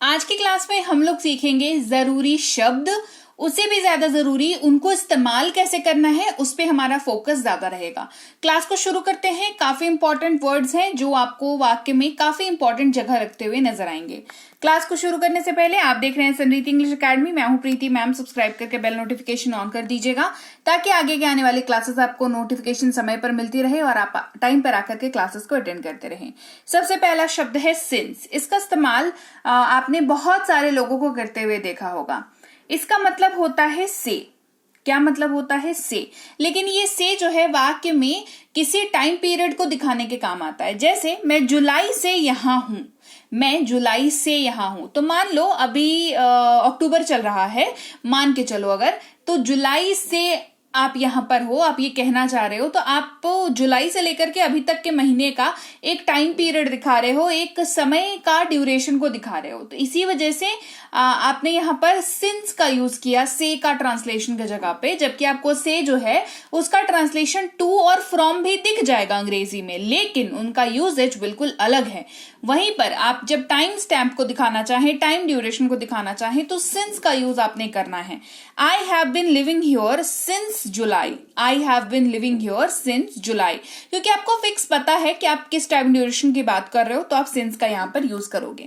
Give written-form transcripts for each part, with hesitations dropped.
आज की क्लास में हम लोग सीखेंगे जरूरी शब्द, उससे भी ज्यादा जरूरी उनको इस्तेमाल कैसे करना है, उस पे हमारा फोकस ज्यादा रहेगा। क्लास को शुरू करते हैं। काफी इंपॉर्टेंट वर्ड्स हैं जो आपको वाक्य में काफी इंपॉर्टेंट जगह रखते हुए नजर आएंगे। क्लास को शुरू करने से पहले आप देख रहे हैं समृद्धि इंग्लिश एकेडमी। मैं हूं प्रीति मैम। सब्सक्राइब करके बेल नोटिफिकेशन ऑन कर दीजिएगा ताकि आगे के आने वाली क्लासेस आपको नोटिफिकेशन समय पर मिलती रहे और आप टाइम पर आकर के क्लासेस को अटेंड करते रहें। सबसे पहला शब्द है सिंस। इसका इस्तेमाल आपने बहुत सारे लोगों को करते हुए देखा होगा। इसका मतलब होता है से। क्या मतलब होता है? से। लेकिन ये से जो है वाक्य में किसी टाइम पीरियड को दिखाने के काम आता है। जैसे मैं जुलाई से यहां हूं, मैं जुलाई से यहां हूं, तो मान लो अभी अक्टूबर चल रहा है, मान के चलो अगर, तो जुलाई से आप यहां पर हो, आप ये कहना चाह रहे हो, तो आप जुलाई से लेकर के अभी तक के महीने का एक टाइम पीरियड दिखा रहे हो, एक समय का ड्यूरेशन को दिखा रहे हो। तो इसी वजह से आपने यहाँ पर सिंस का यूज किया से का ट्रांसलेशन की जगह पे, जबकि आपको से जो है उसका ट्रांसलेशन टू और फ्रॉम भी दिख जाएगा अंग्रेजी में, लेकिन उनका यूजेज बिल्कुल अलग है। वहीं पर आप जब टाइम स्टैम्प को दिखाना चाहें, टाइम ड्यूरेशन को दिखाना चाहें, तो सिंस का यूज आपने करना है। I have been living here since July. I have been living here since जुलाई। क्योंकि आपको फिक्स पता है कि आप किस टाइम ड्यूरेशन की बात कर रहे हो, तो आप सिंस का यहां पर यूज करोगे।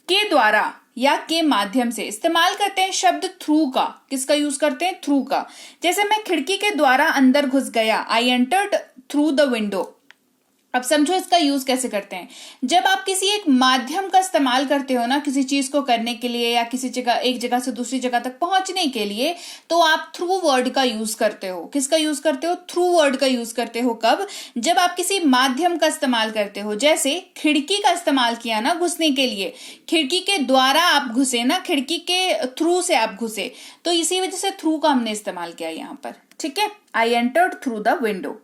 के द्वारा या के माध्यम से इस्तेमाल करते हैं शब्द थ्रू का। किसका यूज करते हैं? थ्रू का। जैसे मैं खिड़की के द्वारा अंदर घुस गया, I entered through the window. अब समझो इसका यूज कैसे करते हैं। जब आप किसी एक माध्यम का इस्तेमाल करते हो ना, किसी चीज को करने के लिए या किसी जगह, एक जगह से दूसरी जगह तक पहुंचने के लिए, तो आप थ्रू वर्ड का यूज करते हो। किसका यूज करते हो? थ्रू वर्ड का यूज करते हो। कब? जब आप किसी माध्यम का इस्तेमाल करते हो। जैसे खिड़की का इस्तेमाल किया ना घुसने के लिए, खिड़की के द्वारा आप घुसे ना, खिड़की के थ्रू से आप घुसे, तो इसी वजह से थ्रू का हमने इस्तेमाल किया यहां पर। ठीक है, I entered through the window.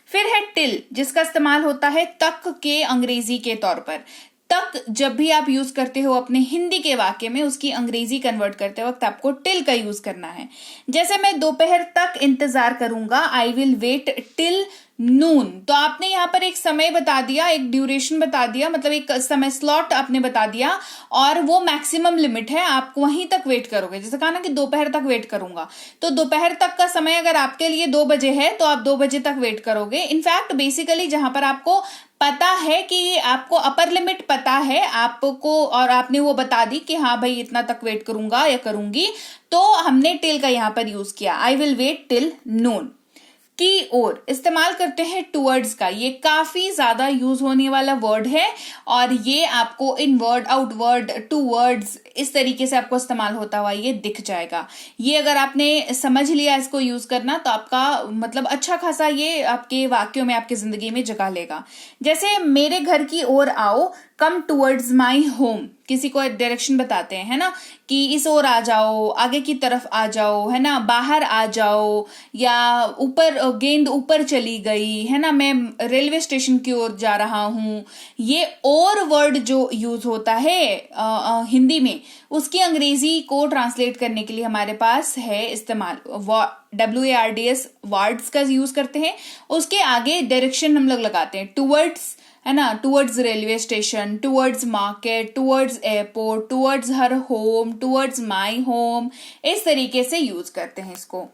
फिर है टिल, जिसका इस्तेमाल होता है तक के अंग्रेजी के तौर पर। तक जब भी आप यूज करते हो अपने हिंदी के वाक्य में, उसकी अंग्रेजी कन्वर्ट करते वक्त आपको टिल का यूज करना है। जैसे मैं दोपहर तक इंतजार करूंगा, I will wait till noon. तो आपने यहाँ पर एक समय बता दिया, एक ड्यूरेशन बता दिया, मतलब एक समय स्लॉट आपने बता दिया, और वो मैक्सिमम लिमिट है, आप वहीं तक वेट करोगे। जैसे कहा ना कि दोपहर तक वेट करूंगा, तो दोपहर तक का समय अगर आपके लिए 2 बजे है तो आप 2 बजे तक वेट करोगे। इनफैक्ट बेसिकली जहां पर आपको पता है कि आपको अपर लिमिट पता है आपको, और आपने वो बता दी कि हाँ भाई इतना तक वेट करूंगा या करूंगी, तो हमने टिल का यहां पर यूज किया, I will wait till noon. की ओर इस्तेमाल करते हैं टूवर्ड्स का। ये काफी ज्यादा यूज होने वाला वर्ड है और ये आपको inward, outward, towards, इस तरीके से आपको इस्तेमाल होता हुआ ये दिख जाएगा। ये अगर आपने समझ लिया इसको यूज करना, तो आपका मतलब अच्छा खासा ये आपके वाक्यों में, आपकी जिंदगी में जगह लेगा। जैसे मेरे घर की ओर आओ, कम टूवर्ड्स माई होम। किसी को डायरेक्शन बताते हैं, है ना, कि इस ओर आ जाओ, आगे की तरफ आ जाओ, है ना, बाहर आ जाओ, या ऊपर गेंद ऊपर चली गई, है ना, मैं रेलवे स्टेशन की ओर जा रहा हूं। ये और वर्ड जो यूज होता है हिंदी में, उसकी अंग्रेजी को ट्रांसलेट करने के लिए हमारे पास है इस्तेमाल WARDS वर्ड्स का यूज करते हैं। उसके आगे डायरेक्शन हम लोग लगाते हैं, टूवर्ड्स, है ना, towards railway station, towards market, towards airport, towards her home, towards my home, इस तरीके से यूज करते हैं इसको।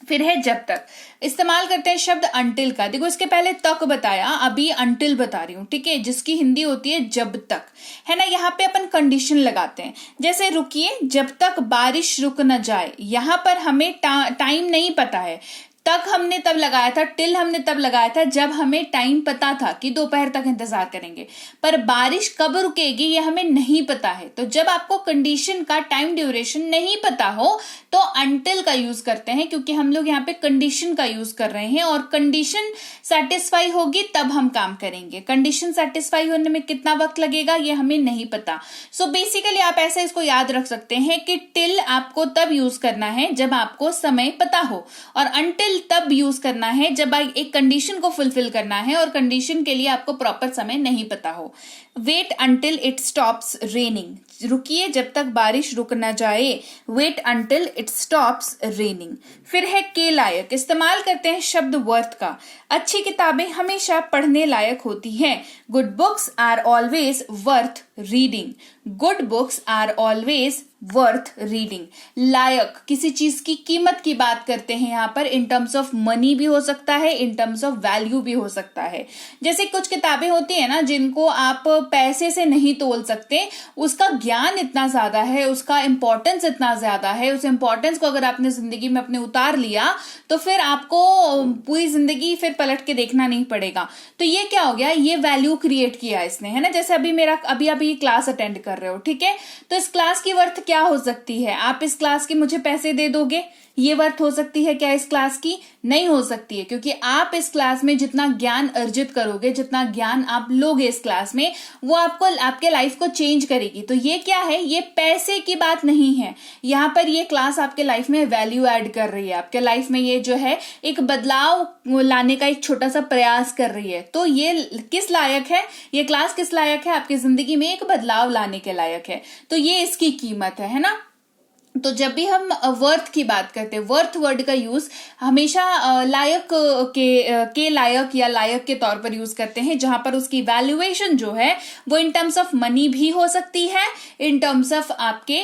फिर है जब तक। इस्तेमाल करते हैं शब्द अंटिल का। देखो इसके पहले तक बताया, अभी अंटिल बता रही हूं, ठीक है, जिसकी हिंदी होती है जब तक, है ना। यहाँ पे अपन कंडीशन लगाते हैं। जैसे रुकिए जब तक बारिश रुक न जाए। यहाँ पर हमें टाइम नहीं पता है। तक हमने तब लगाया था, टिल हमने तब लगाया था जब हमें टाइम पता था कि दोपहर तक इंतजार करेंगे, पर बारिश कब रुकेगी ये हमें नहीं पता है। तो जब आपको कंडीशन का टाइम ड्यूरेशन नहीं पता हो तो अंटिल का यूज करते हैं, क्योंकि हम लोग यहाँ पे कंडीशन का यूज कर रहे हैं और कंडीशन सेटिस्फाई होगी तब हम काम करेंगे। कंडीशन सेटिस्फाई होने में कितना वक्त लगेगा ये हमें नहीं पता। सो बेसिकली आप ऐसे इसको याद रख सकते हैं कि टिल आपको तब यूज करना है जब आपको समय पता हो, और अंटिल तब यूज करना है जब एक कंडीशन को फुलफिल करना है और कंडीशन के लिए आपको प्रॉपर समय नहीं पता हो। Wait until it stops raining, रुकिए जब तक बारिश रुक ना जाए, wait until it stops raining. फिर है के लायक, इस्तेमाल करते हैं शब्द वर्थ का, अच्छी किताबें हमेशा पढ़ने लायक होती हैं, good books are always worth reading, good books are always worth reading. लायक, किसी चीज की कीमत की बात करते हैं यहाँ पर, इन टर्म्स ऑफ मनी भी हो सकता है, इन टर्म्स ऑफ वैल्यू भी हो सकता है। जैसे कुछ किताबें होती है ना जिनको आप पैसे से नहीं तोल सकते, उसका ज्ञान इतना ज्यादा है, उसका इंपॉर्टेंस इतना ज्यादा है, उस इंपॉर्टेंस को अगर आपने जिंदगी में अपने उतार लिया तो फिर आपको पूरी जिंदगी फिर पलट के देखना नहीं पड़ेगा। तो ये क्या हो गया, ये वैल्यू क्रिएट किया इसने, है ना। जैसे अभी आप ये क्लास अटेंड कर रहे हो, ठीक है, तो इस क्लास की वर्थ क्या हो सकती है, आप इस क्लास के मुझे पैसे दे दोगे, ये वर्थ हो सकती है क्या इस क्लास की? नहीं हो सकती है, क्योंकि आप इस क्लास में जितना ज्ञान अर्जित करोगे, जितना ज्ञान आप लोगे इस क्लास में, वो आपको आपके लाइफ को चेंज करेगी। तो ये क्या है, ये पैसे की बात नहीं है, यहाँ पर ये क्लास आपके लाइफ में वैल्यू ऐड कर रही है, आपके लाइफ में ये जो है एक बदलाव लाने का एक छोटा सा प्रयास कर रही है। तो ये किस लायक है, ये क्लास किस लायक है, आपकी जिंदगी में एक बदलाव लाने के लायक है, तो ये इसकी कीमत है ना। तो जब भी हम वर्थ की बात करते हैं, वर्थ वर्ड का यूज हमेशा लायक के लायक या लायक के तौर पर यूज करते हैं, जहां पर उसकी वैल्यूएशन जो है वो इन टर्म्स ऑफ मनी भी हो सकती है, इन टर्म्स ऑफ आपके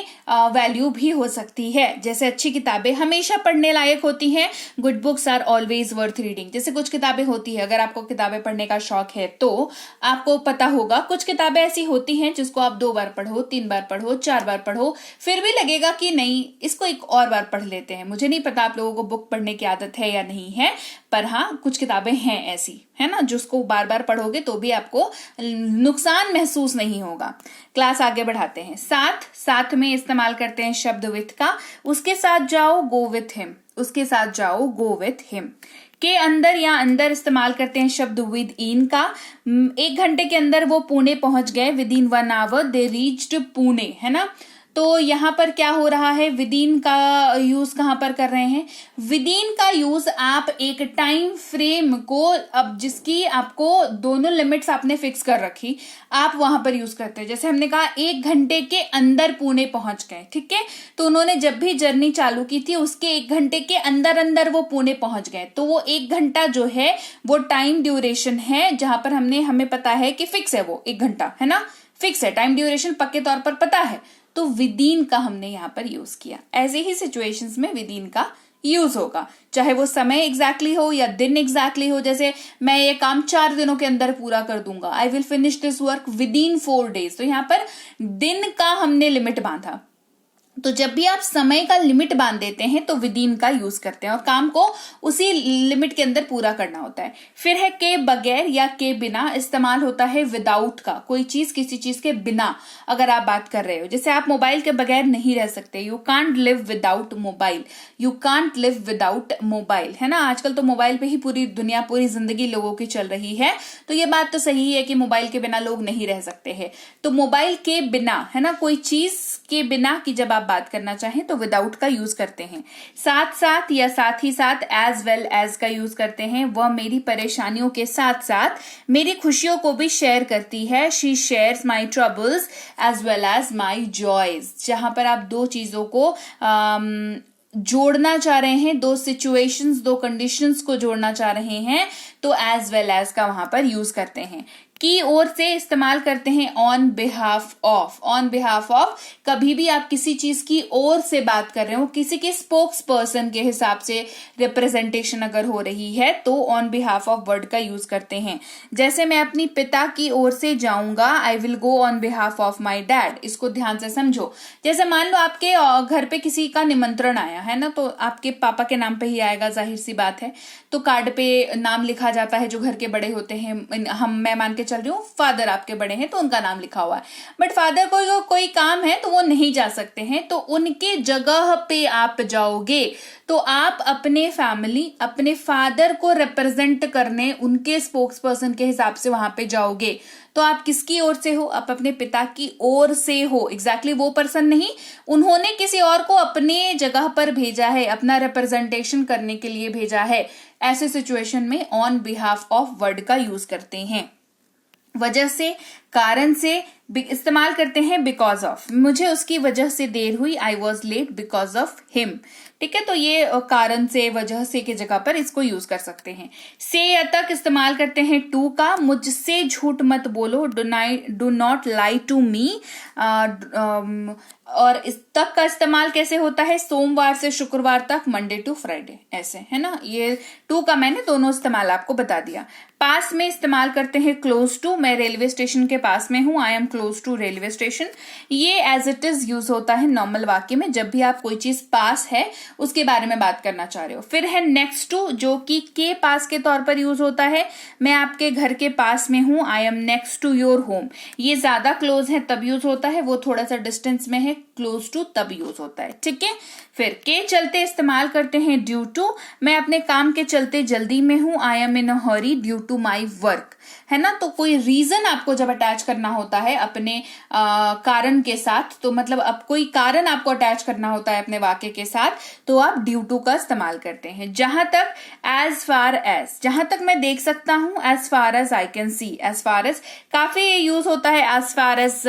वैल्यू भी हो सकती है। जैसे अच्छी किताबें हमेशा पढ़ने लायक होती हैं, good books are always worth reading. जैसे कुछ किताबें होती है, अगर आपको किताबें पढ़ने का शौक है तो आपको पता होगा कुछ किताबें ऐसी होती हैं जिसको आप 2 बार पढ़ो, 3 बार पढ़ो, 4 बार पढ़ो, फिर भी लगेगा कि नहीं इसको एक और बार पढ़ लेते हैं। मुझे नहीं पता आप लोगों को बुक पढ़ने की आदत है या नहीं है, पर हाँ कुछ किताबें हैं ऐसी, है ना, जिसको बार बार पढ़ोगे तो भी आपको नुकसान महसूस नहीं होगा। क्लास आगे बढ़ाते हैं। साथ में इस्तेमाल करते हैं शब्द विथ का, उसके साथ जाओ गो विथ हिम, उसके साथ जाओ गो विथ हिम। के अंदर या अंदर इस्तेमाल करते हैं शब्द विद इन का, 1 घंटे के अंदर वो पुणे पहुंच गए, within 1 hour they reached Pune, है ना। तो यहां पर क्या हो रहा है, विदिन का यूज कहां पर कर रहे हैं, विदिन का यूज आप एक टाइम फ्रेम को, अब जिसकी आपको दोनों लिमिट्स आपने फिक्स कर रखी, आप वहां पर यूज करते हैं। जैसे हमने कहा 1 घंटे के अंदर पुणे पहुंच गए, ठीक है, तो उन्होंने जब भी जर्नी चालू की थी उसके 1 घंटे के अंदर अंदर वो पुणे पहुंच गए, तो वो 1 घंटा जो है वो टाइम ड्यूरेशन है, जहां पर हमें पता है कि फिक्स है, वो 1 घंटा है ना, फिक्स है, टाइम ड्यूरेशन पक्के तौर पर पता है, तो विदिन का हमने यहां पर यूज किया। ऐसे ही सिचुएशंस में विदिन का यूज होगा, चाहे वो समय एग्जैक्टली हो या दिन एग्जैक्टली हो। जैसे मैं ये काम 4 दिनों के अंदर पूरा कर दूंगा, I will finish this work within 4 days, तो यहां पर दिन का हमने लिमिट बांधा। तो जब भी आप समय का लिमिट बांध देते हैं तो विदिन का यूज करते हैं, और काम को उसी लिमिट के अंदर पूरा करना होता है। फिर है के बगैर या के बिना, इस्तेमाल होता है विदाउट का, कोई चीज किसी चीज के बिना अगर आप बात कर रहे हो, जैसे आप मोबाइल के बगैर नहीं रह सकते, you can't live without mobile, you can't live without mobile, है ना। आजकल तो मोबाइल पे ही पूरी दुनिया, पूरी जिंदगी लोगों की चल रही है, तो ये बात तो सही है कि मोबाइल के बिना लोग नहीं रह सकते हैं। तो मोबाइल के बिना, है ना, कोई चीज के बिना की जब आप बात करना चाहें तो विदाउट का यूज करते हैं। साथ या साथ ही साथ, एज वेल एज का यूज करते हैं। वह मेरी परेशानियों के साथ साथ मेरी खुशियों को भी शेयर करती है, she shares my troubles as well as my joys. जहां पर आप 2 चीजों को जोड़ना चाह रहे हैं, 2 सिचुएशंस, 2 कंडीशंस को जोड़ना चाह रहे हैं, तो एज वेल एज का वहां पर यूज करते हैं। की ओर से इस्तेमाल करते हैं on behalf of, on behalf of, कभी भी आप किसी चीज की ओर से बात कर रहे हो, किसी के स्पोक्स पर्सन के हिसाब से रिप्रेजेंटेशन अगर हो रही है तो ऑन बिहाफ ऑफ वर्ड का यूज करते हैं। जैसे मैं अपनी पिता की ओर से जाऊंगा, I will go on behalf of my dad. इसको ध्यान से समझो। जैसे मान लो आपके घर पे किसी का निमंत्रण आया है ना, तो आपके पापा के नाम पे ही आएगा, जाहिर सी बात है, तो कार्ड पे नाम लिखा जाता है जो घर के बड़े होते हैं। मैं मान के चल रही हूँ फादर आपके बड़े हैं तो उनका नाम लिखा हुआ है, बट फादर को जो कोई काम है तो वो नहीं जा सकते हैं, तो उनके जगह पे आप जाओगे, तो आप अपने फैमिली, अपने फादर को रिप्रेजेंट करने उनके स्पोक्स पर्सन के हिसाब से वहां पे जाओगे। तो आप किसकी ओर से हो, आप अपने पिता की ओर से हो, एग्जैक्टली वो पर्सन नहीं, उन्होंने किसी और को अपने जगह पर भेजा है, अपना रिप्रेजेंटेशन करने के लिए भेजा है। ऐसे सिचुएशन में ऑन बिहाफ ऑफ वर्ड का यूज करते हैं। वजह से कारण से इस्तेमाल करते हैं बिकॉज ऑफ, मुझे उसकी वजह से देर हुई, I was late because of him. ठीक है, तो ये कारण से, वजह से की जगह पर इसको यूज कर सकते हैं। से या तक इस्तेमाल करते हैं टू का, मुझसे झूठ मत बोलो, do not lie to me. और इस तक का इस्तेमाल कैसे होता है, सोमवार से शुक्रवार तक, मंडे टू फ्राइडे, ऐसे है ना। ये टू का मैंने दोनों इस्तेमाल आपको बता दिया। पास में इस्तेमाल करते हैं क्लोज टू, मैं रेलवे स्टेशन के पास में हूं, I am close to railway station. ये एज इट इज यूज होता है नॉर्मल वाक्य में, जब भी आप कोई चीज पास है उसके बारे में बात करना चाह रहे हो। फिर है नेक्स्ट टू, जो कि के पास के तौर पर यूज होता है, मैं आपके घर के पास में हूं, I am next to your home. ये ज्यादा क्लोज है तब यूज होता है, वो थोड़ा सा डिस्टेंस में है, क्लोज टू तब यूज होता है। ठीक है, फिर के चलते इस्तेमाल करते हैं ड्यू टू, मैं अपने काम के चलते जल्दी में हूं, I am in a hurry due to my work, है ना। तो कोई रीजन आपको जब अटैच करना होता है अपने कारण के साथ, तो मतलब अब कोई कारण आपको अटैच करना होता है अपने वाक्य के साथ, तो आप ड्यू टू का इस्तेमाल करते हैं। जहां तक, एज फार एज, जहां तक मैं देख सकता हूं, as far as I can see, as far as काफी यूज होता है, एज फार एज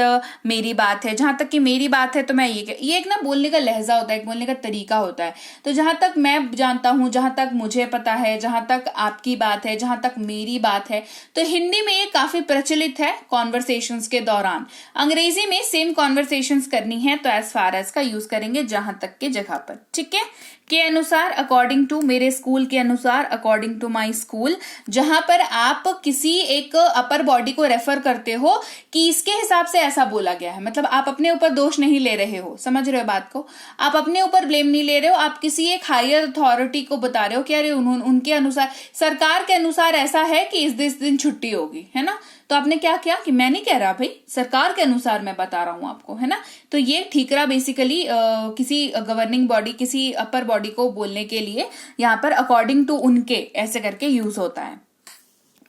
मेरी बात है, जहां तक कि मेरी बात है तो मैं ये एक ना बोलने का लहजा होता है, एक बोलने का तरीका होता है। तो जहां तक मैं जानता हूं, जहां तक मुझे पता है, जहां तक आपकी बात है, जहां तक मेरी बात है, तो हिंदी में ये काफी प्रचलित है कॉन्वर्सेशंस के दौरान। अंग्रेजी में सेम कॉन्वर्सेशंस करनी है तो एज फार एज का यूज करेंगे जहां तक के जगह पर। ठीक है, के अनुसार, अकॉर्डिंग टू, मेरे स्कूल के अनुसार, अकॉर्डिंग टू माई स्कूल, जहां पर आप किसी एक अपर बॉडी को रेफर करते हो कि इसके हिसाब से ऐसा बोला गया है, मतलब आप अपने ऊपर दोष नहीं ले रहे हो, समझ रहे हो बात को, आप अपने ऊपर ब्लेम नहीं ले रहे हो, आप किसी एक हायर अथॉरिटी को बता रहे हो कि अरे उनके अनुसार, सरकार के अनुसार ऐसा है कि इस दिन छुट्टी होगी, है ना। तो आपने क्या किया कि मैं नहीं कह रहा भाई, सरकार के अनुसार मैं बता रहा हूं आपको, है ना। तो ये ठीकरा बेसिकली किसी गवर्निंग बॉडी, किसी अपर बॉडी को बोलने के लिए यहाँ पर अकॉर्डिंग टू, उनके, ऐसे करके यूज होता है।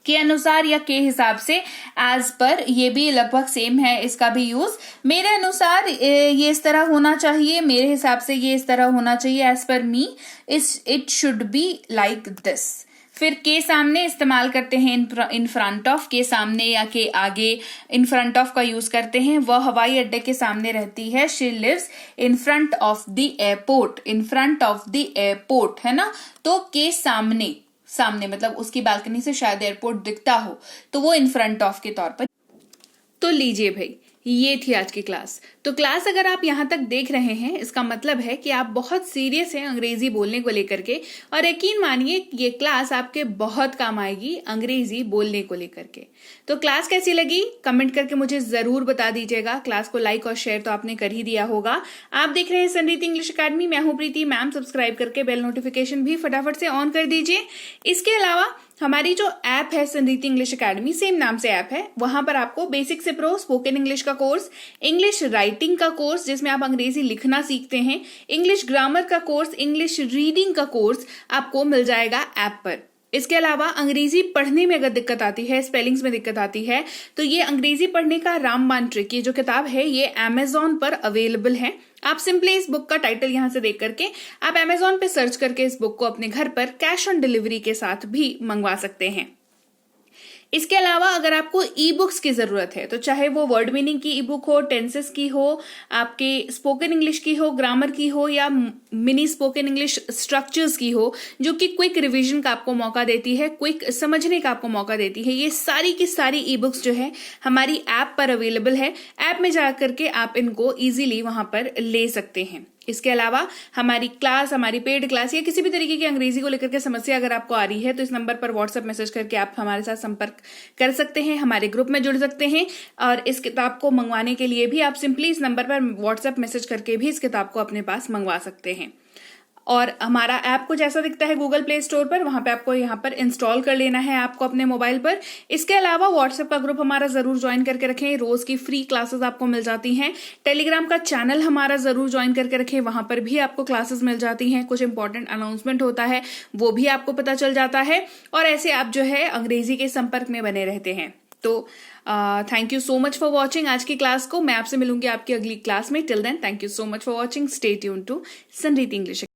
के अनुसार या के हिसाब से, एज पर, ये भी लगभग सेम है, इसका भी यूज। मेरे अनुसार ये इस तरह होना चाहिए, मेरे हिसाब से ये इस तरह होना चाहिए, as per me it should be like this. फिर के सामने इस्तेमाल करते हैं इन फ्रंट ऑफ, के सामने या के आगे इन फ्रंट ऑफ का यूज करते हैं। वह हवाई अड्डे के सामने रहती है, she lives in front of the airport, in front of the airport, है ना। तो के सामने, सामने मतलब उसकी बालकनी से शायद एयरपोर्ट दिखता हो, तो वो इन फ्रंट ऑफ के तौर पर। तो लीजिए भाई, ये थी आज की क्लास। तो क्लास अगर आप यहाँ तक देख रहे हैं, इसका मतलब है कि आप बहुत सीरियस हैं अंग्रेजी बोलने को लेकर के, और यकीन मानिए ये क्लास आपके बहुत काम आएगी अंग्रेजी बोलने को लेकर के। तो क्लास कैसी लगी कमेंट करके मुझे जरूर बता दीजिएगा। क्लास को लाइक और शेयर तो आपने कर ही दिया होगा। आप देख रहे हैं संरीति इंग्लिश अकेडमी, मैं हूं प्रीति मैम। सब्सक्राइब करके बेल नोटिफिकेशन भी फटाफट से ऑन कर दीजिए। इसके अलावा हमारी जो ऐप है संरीति इंग्लिश अकेडमी, सेम नाम से ऐप है, वहां पर आपको बेसिक से प्रो स्पोकन इंग्लिश का कोर्स, इंग्लिश राइटिंग का कोर्स जिसमें आप अंग्रेजी लिखना सीखते हैं, इंग्लिश ग्रामर का कोर्स, इंग्लिश रीडिंग का कोर्स आपको मिल जाएगा ऐप पर। इसके अलावा अंग्रेजी पढ़ने में अगर दिक्कत आती है, स्पेलिंग्स में दिक्कत आती है, तो ये अंग्रेजी पढ़ने का रामबाण ट्रिक, ये जो किताब है ये अमेजॉन पर अवेलेबल है। आप सिंपली इस बुक का टाइटल यहां से देख करके आप अमेजॉन पे सर्च करके इस बुक को अपने घर पर कैश ऑन डिलीवरी के साथ भी मंगवा सकते हैं। इसके अलावा अगर आपको ई बुक्स की जरूरत है, तो चाहे वो वर्ड मीनिंग की ई बुक हो, टेंसेस की हो, आपके स्पोकन इंग्लिश की हो, ग्रामर की हो, या मिनी स्पोकन इंग्लिश स्ट्रक्चर्स की हो, जो कि क्विक रिवीजन का आपको मौका देती है, क्विक समझने का आपको मौका देती है, ये सारी की सारी ई बुक्स जो है हमारी ऐप पर अवेलेबल है। ऐप में जाकर के आप इनको इजीली वहां पर ले सकते हैं। इसके अलावा हमारी क्लास, हमारी पेड क्लास या किसी भी तरीके की अंग्रेजी को लेकर के समस्या अगर आपको आ रही है, तो इस नंबर पर व्हाट्सएप मैसेज करके आप हमारे साथ संपर्क कर सकते हैं, हमारे ग्रुप में जुड़ सकते हैं। और इस किताब को मंगवाने के लिए भी आप सिंपली इस नंबर पर व्हाट्सएप मैसेज करके भी इस किताब को अपने पास मंगवा सकते हैं। और हमारा ऐप कुछ ऐसा दिखता है गूगल प्ले स्टोर पर, वहां पे आपको यहाँ पर इंस्टॉल कर लेना है ऐप को अपने मोबाइल पर। इसके अलावा व्हाट्सएप का ग्रुप हमारा जरूर ज्वाइन करके रखें, रोज की फ्री क्लासेस आपको मिल जाती हैं। टेलीग्राम का चैनल हमारा जरूर ज्वाइन करके रखें, वहां पर भी आपको क्लासेस मिल जाती हैं, कुछ इंपॉर्टेंट अनाउंसमेंट होता है वो भी आपको पता चल जाता है, और ऐसे आप जो है अंग्रेजी के संपर्क में बने रहते हैं। तो thank you so much for watching आज की क्लास को। मैं आपसे मिलूंगी आपकी अगली क्लास में। Till then thank you so much for watching. Stay tuned to Sanriti English.